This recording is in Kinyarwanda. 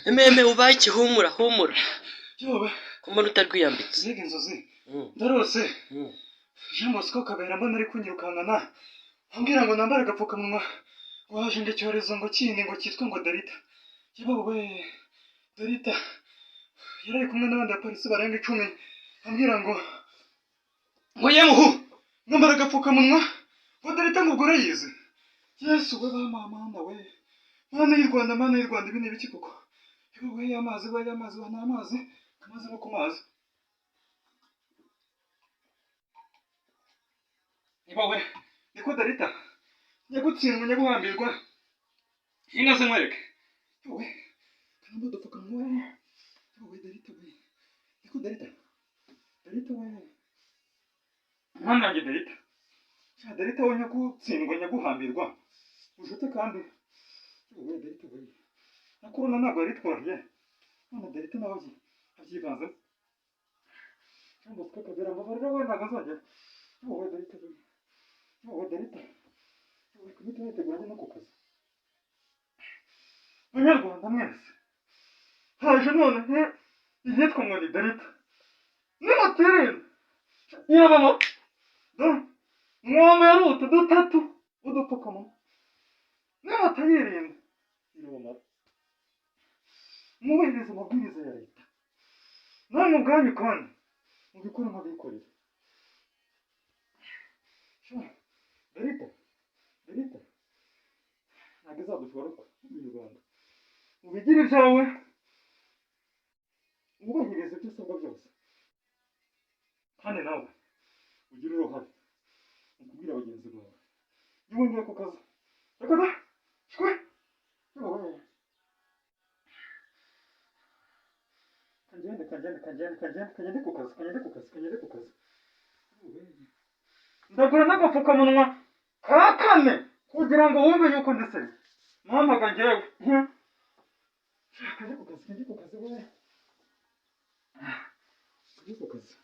Eme ubaye iki? Humura humura. Yowe Umuntu utarwiyambitse. ziga inzozi ndarose Jean Bosco Kabera mbona ari kunyirukankana ambwira ngo nambare agapfukamunwa waje ngo icyorezo ngo kindi ngo cyitwa ngo Delta. Yewe Delta yari kumwe n'abandi bapolisi barenga 10 ambwira ngo yemuhu nambare agapfukamunwa ngo Delta ngo urayizi. Yesu we mama we mana y'u Rwanda ibi ni ibiki koko? Yewe amazi amazi no ku mazi. Yewe niko Delta nyagutsindwa nyaguhambirwa inka se nkwereke. Yewe kandi dupfukamunwa yewe Delta we niko Delta we mwana wanjye Delta we nyagutsindwa nyaguhambirwa ujute kandi yewe Delta we na corona ntabwo yari itworoheye none Delta nawe abyivanze cyangwa tukakagera amabarira we ntabwo azongera. Yewe Delta yewe kumite yiteguranye no ku kazi. Banyarwanda mwese haje none ibyitwa ngo ni Delta nimutirinde yabamo mwamba yari utu dutatu udupfukamunwa nimutayirinda irabamara mwubahiriza amabwiriza ya leta namwe ubwanyu kandi mubikora nk'abikorera. Delta ntabwo izadushobora mu Rwanda ubigire ibyawe wubahiriza ibyo usabwa byose kandi nawe ugire uruhare mu kubwira bagenzi bawe iyo wongeye ku kazi reka da shwe kagende ku kazi ndagura n'agapfukamunwa ka 4 kugira ngo wumve yuko ndetse mpamaga njyewe kajye ku kazi we kajye ku kazi.